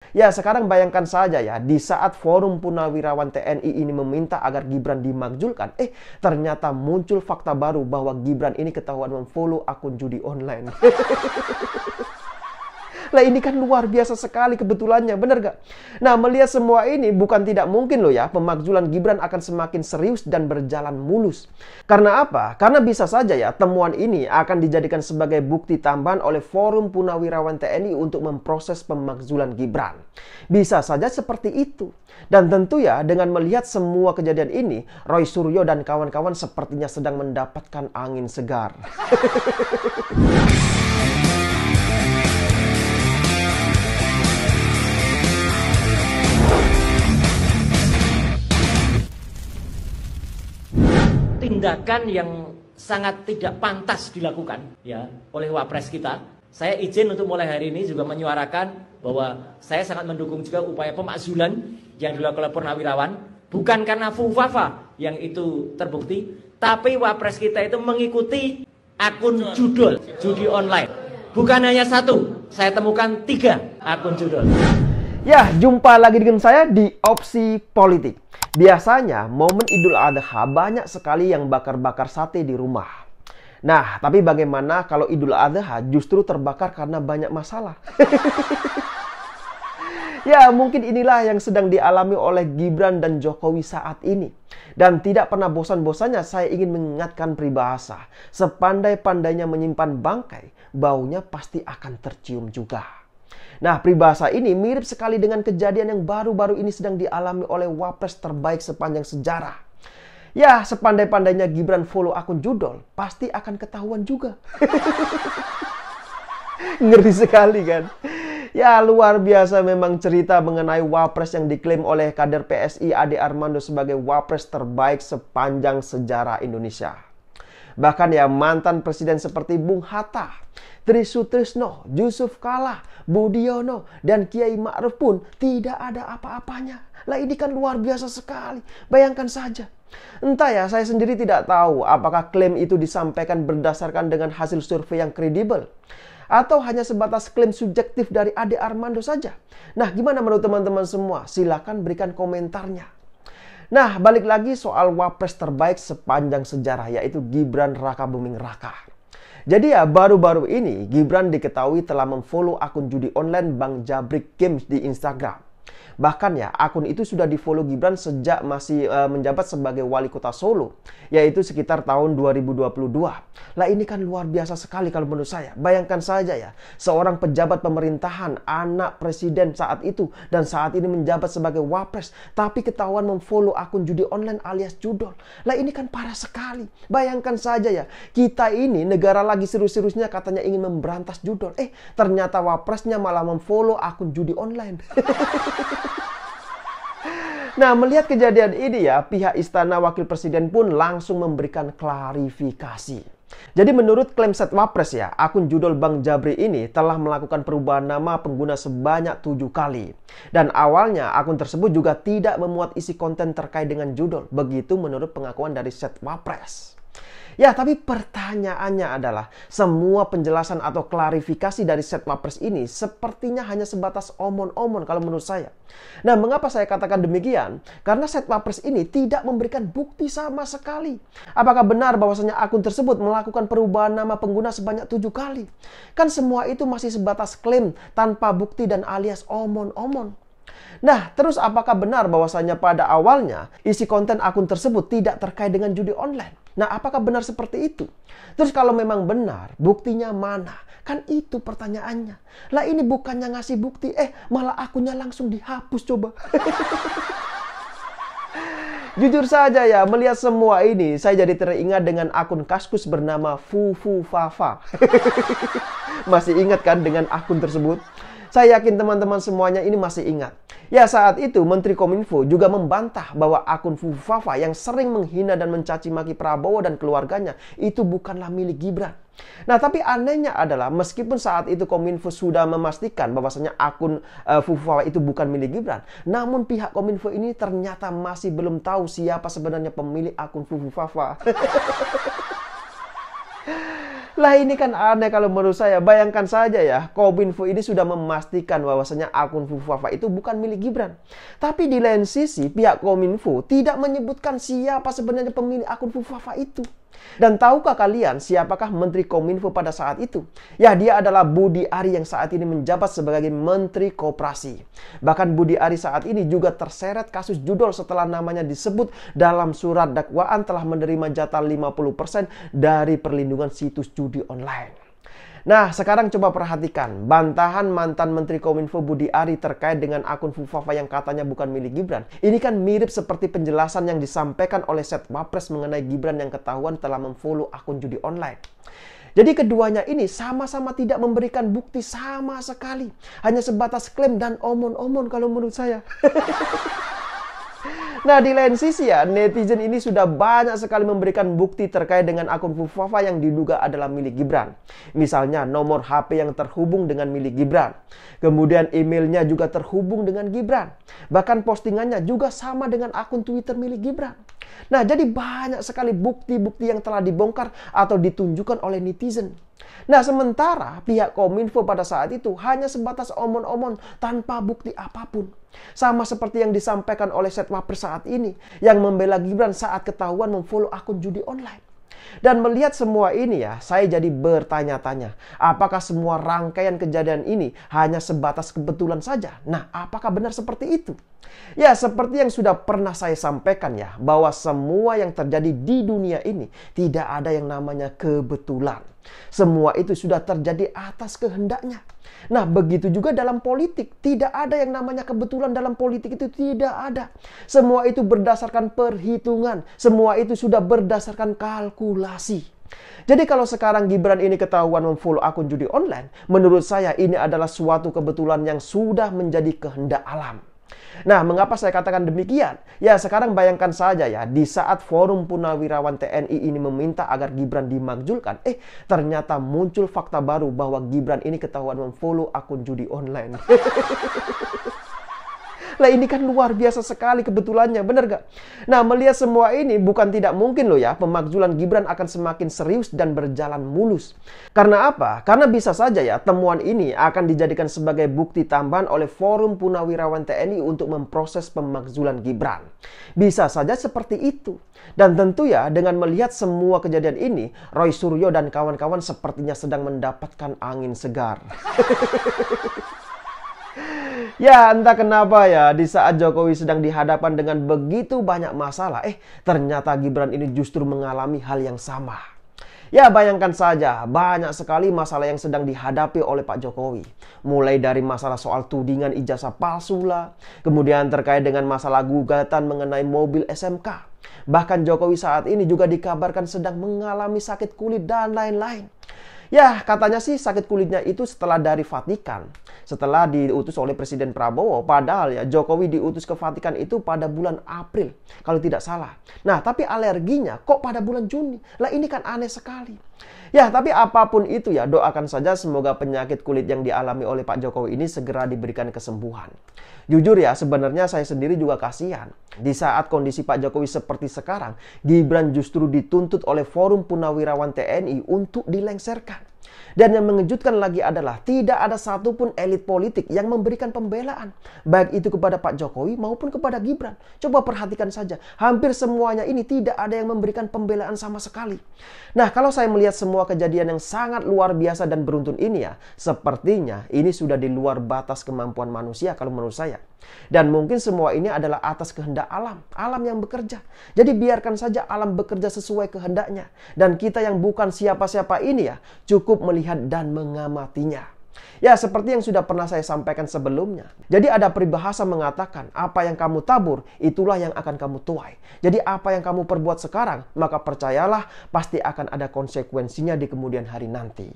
Ya, sekarang bayangkan saja ya, di saat Forum Purnawirawan TNI ini meminta agar Gibran dimakzulkan, ternyata muncul fakta baru bahwa Gibran ini ketahuan memfollow akun judi online. Lah ini kan luar biasa sekali kebetulannya, bener gak? Nah, melihat semua ini bukan tidak mungkin loh ya, pemakzulan Gibran akan semakin serius dan berjalan mulus. Karena apa? Karena bisa saja ya, temuan ini akan dijadikan sebagai bukti tambahan oleh Forum Purnawirawan TNI untuk memproses pemakzulan Gibran. Bisa saja seperti itu. Dan tentu ya, dengan melihat semua kejadian ini, Roy Suryo dan kawan-kawan sepertinya sedang mendapatkan angin segar. Tindakan yang sangat tidak pantas dilakukan ya oleh Wapres kita. Saya izin untuk mulai hari ini juga menyuarakan bahwa saya sangat mendukung juga upaya pemakzulan yang dilakukan oleh Purnawirawan, bukan karena fufafa yang itu terbukti, tapi Wapres kita itu mengikuti akun judul judi online. Bukan hanya satu, saya temukan 3 akun judul. Ya, jumpa lagi dengan saya di Opsi Politik. Biasanya momen Idul Adha banyak sekali yang bakar-bakar sate di rumah. Nah, tapi bagaimana kalau Idul Adha justru terbakar karena banyak masalah? Ya, mungkin inilah yang sedang dialami oleh Gibran dan Jokowi saat ini. Dan tidak pernah bosan-bosannya saya ingin mengingatkan peribahasa, sepandai-pandainya menyimpan bangkai, baunya pasti akan tercium juga. Nah, peribahasa ini mirip sekali dengan kejadian yang baru-baru ini sedang dialami oleh Wapres terbaik sepanjang sejarah. Ya, sepandai-pandainya Gibran follow akun judul, pasti akan ketahuan juga. Ngeri sekali kan? Ya, luar biasa memang cerita mengenai Wapres yang diklaim oleh kader PSI Ade Armando sebagai Wapres terbaik sepanjang sejarah Indonesia. Bahkan ya mantan presiden seperti Bung Hatta, Tri Sutrisno, Yusuf Kala, Budiono, dan Kiai Ma'ruf pun tidak ada apa-apanya. Lah ini kan luar biasa sekali. Bayangkan saja. Entah ya, saya sendiri tidak tahu apakah klaim itu disampaikan berdasarkan dengan hasil survei yang kredibel, atau hanya sebatas klaim subjektif dari Ade Armando saja. Nah, gimana menurut teman-teman semua? Silakan berikan komentarnya. Nah, balik lagi soal Wapres terbaik sepanjang sejarah, yaitu Gibran Rakabuming Raka. Jadi ya, baru-baru ini Gibran diketahui telah memfollow akun judi online Bang Jabrik Games di Instagram. Bahkan ya, akun itu sudah di-follow Gibran sejak masih menjabat sebagai wali kota Solo, yaitu sekitar tahun 2022. Lah ini kan luar biasa sekali kalau menurut saya. Bayangkan saja ya, seorang pejabat pemerintahan, anak presiden saat itu, dan saat ini menjabat sebagai Wapres, tapi ketahuan memfollow akun judi online alias judol. Lah ini kan parah sekali. Bayangkan saja ya, kita ini negara lagi serius-seriusnya katanya ingin memberantas judol. Ternyata Wapresnya malah memfollow akun judi online. Nah, melihat kejadian ini ya, pihak Istana Wakil Presiden pun langsung memberikan klarifikasi. Jadi menurut klaim Set Wapres ya, akun judul Bang Jabri ini telah melakukan perubahan nama pengguna sebanyak 7 kali. Dan awalnya akun tersebut juga tidak memuat isi konten terkait dengan judul. Begitu menurut pengakuan dari Set Wapres. Ya, tapi pertanyaannya adalah, semua penjelasan atau klarifikasi dari Set Wapres ini sepertinya hanya sebatas omon-omon kalau menurut saya. Nah, mengapa saya katakan demikian? Karena Set Wapres ini tidak memberikan bukti sama sekali. Apakah benar bahwasanya akun tersebut melakukan perubahan nama pengguna sebanyak 7 kali? Kan semua itu masih sebatas klaim tanpa bukti dan alias omon-omon. Nah, terus apakah benar bahwasanya pada awalnya isi konten akun tersebut tidak terkait dengan judi online? Nah, apakah benar seperti itu? Terus kalau memang benar, buktinya mana? Kan itu pertanyaannya. Lah ini bukannya ngasih bukti, malah akunnya langsung dihapus coba. Jujur saja ya, melihat semua ini, saya jadi teringat dengan akun Kaskus bernama Fufu Fafa. Masih ingat kan dengan akun tersebut? Saya yakin teman-teman semuanya ini masih ingat. Ya, saat itu Menteri Kominfo juga membantah bahwa akun Fufafa yang sering menghina dan mencaci maki Prabowo dan keluarganya itu bukanlah milik Gibran. Nah, tapi anehnya adalah meskipun saat itu Kominfo sudah memastikan bahwasanya akun Fufafa itu bukan milik Gibran, namun pihak Kominfo ini ternyata masih belum tahu siapa sebenarnya pemilik akun Fufafa. Lah ini kan aneh kalau menurut saya. Bayangkan saja ya, Kominfo ini sudah memastikan bahwasanya akun Fufafa itu bukan milik Gibran. Tapi di lain sisi, pihak Kominfo tidak menyebutkan siapa sebenarnya pemilik akun Fufafa itu. Dan tahukah kalian siapakah Menteri Kominfo pada saat itu? Ya, dia adalah Budi Ari yang saat ini menjabat sebagai Menteri Koperasi. Bahkan Budi Ari saat ini juga terseret kasus judol setelah namanya disebut dalam surat dakwaan telah menerima jatah 50% dari perlindungan situs judi online. Nah, sekarang coba perhatikan bantahan mantan Menteri Kominfo Budi Ari terkait dengan akun Fufafa yang katanya bukan milik Gibran. Ini kan mirip seperti penjelasan yang disampaikan oleh Setwapres mengenai Gibran yang ketahuan telah memfollow akun judi online. Jadi keduanya ini sama-sama tidak memberikan bukti sama sekali. Hanya sebatas klaim dan omon-omon kalau menurut saya. Nah, di lain sisi ya, netizen ini sudah banyak sekali memberikan bukti terkait dengan akun Fufafa yang diduga adalah milik Gibran. Misalnya nomor HP yang terhubung dengan milik Gibran. Kemudian emailnya juga terhubung dengan Gibran. Bahkan postingannya juga sama dengan akun Twitter milik Gibran. Nah, jadi banyak sekali bukti-bukti yang telah dibongkar atau ditunjukkan oleh netizen. Nah, sementara pihak Kominfo pada saat itu hanya sebatas omon-omon tanpa bukti apapun. Sama seperti yang disampaikan oleh Setwapres saat ini yang membela Gibran saat ketahuan memfollow akun judi online. Dan melihat semua ini ya, saya jadi bertanya-tanya, apakah semua rangkaian kejadian ini hanya sebatas kebetulan saja? Nah, apakah benar seperti itu? Ya, seperti yang sudah pernah saya sampaikan ya, bahwa semua yang terjadi di dunia ini tidak ada yang namanya kebetulan. Semua itu sudah terjadi atas kehendaknya. Nah, begitu juga dalam politik. Tidak ada yang namanya kebetulan dalam politik, itu tidak ada. Semua itu berdasarkan perhitungan. Semua itu sudah berdasarkan kalkulasi. Jadi kalau sekarang Gibran ini ketahuan memfollow akun judi online, menurut saya ini adalah suatu kebetulan yang sudah menjadi kehendak alam. Nah, mengapa saya katakan demikian? Ya, sekarang bayangkan saja ya, di saat Forum Purnawirawan TNI ini meminta agar Gibran dimakzulkan, ternyata muncul fakta baru bahwa Gibran ini ketahuan memfollow akun judi online. Lah, ini kan luar biasa sekali kebetulannya, benar gak? Nah, melihat semua ini bukan tidak mungkin loh ya, pemakzulan Gibran akan semakin serius dan berjalan mulus. Karena apa? Karena bisa saja ya, temuan ini akan dijadikan sebagai bukti tambahan oleh Forum Purnawirawan TNI untuk memproses pemakzulan Gibran. Bisa saja seperti itu. Dan tentu ya, dengan melihat semua kejadian ini, Roy Suryo dan kawan-kawan sepertinya sedang mendapatkan angin segar. Ya, entah kenapa ya, di saat Jokowi sedang dihadapkan dengan begitu banyak masalah, ternyata Gibran ini justru mengalami hal yang sama. Ya, bayangkan saja, banyak sekali masalah yang sedang dihadapi oleh Pak Jokowi. Mulai dari masalah soal tudingan ijazah palsu lah, kemudian terkait dengan masalah gugatan mengenai mobil SMK. Bahkan Jokowi saat ini juga dikabarkan sedang mengalami sakit kulit dan lain-lain. Ya, katanya sih sakit kulitnya itu setelah dari Vatikan. Setelah diutus oleh Presiden Prabowo. Padahal ya Jokowi diutus ke Vatikan itu pada bulan April. Kalau tidak salah. Nah, tapi alerginya kok pada bulan Juni. Lah, ini kan aneh sekali. Ya, tapi apapun itu ya, doakan saja semoga penyakit kulit yang dialami oleh Pak Jokowi ini segera diberikan kesembuhan. Jujur ya, sebenarnya saya sendiri juga kasihan. Di saat kondisi Pak Jokowi seperti sekarang, Gibran justru dituntut oleh Forum Purnawirawan TNI untuk dilengsarkan. Dan yang mengejutkan lagi adalah tidak ada satupun elit politik yang memberikan pembelaan. Baik itu kepada Pak Jokowi maupun kepada Gibran. Coba perhatikan saja. Hampir semuanya ini tidak ada yang memberikan pembelaan sama sekali. Nah, kalau saya melihat semua kejadian yang sangat luar biasa dan beruntun ini ya, sepertinya ini sudah di luar batas kemampuan manusia kalau menurut saya. Dan mungkin semua ini adalah atas kehendak alam. Alam yang bekerja. Jadi biarkan saja alam bekerja sesuai kehendaknya. Dan kita yang bukan siapa-siapa ini ya, cukup melihat dan mengamatinya. Ya, seperti yang sudah pernah saya sampaikan sebelumnya. Jadi ada peribahasa mengatakan, apa yang kamu tabur, itulah yang akan kamu tuai. Jadi apa yang kamu perbuat sekarang, maka percayalah pasti akan ada konsekuensinya di kemudian hari nanti.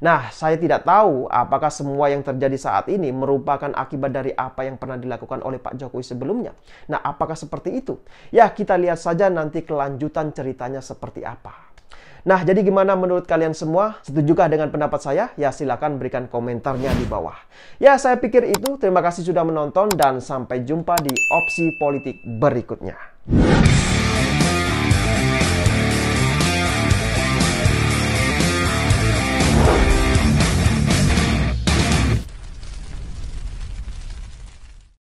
Nah, saya tidak tahu apakah semua yang terjadi saat ini merupakan akibat dari apa yang pernah dilakukan oleh Pak Jokowi sebelumnya. Nah, apakah seperti itu? Ya, kita lihat saja nanti kelanjutan ceritanya seperti apa. Nah, jadi gimana menurut kalian semua? Setujukah dengan pendapat saya? Ya, silakan berikan komentarnya di bawah. Ya, saya pikir itu. Terima kasih sudah menonton dan sampai jumpa di opsi politik berikutnya.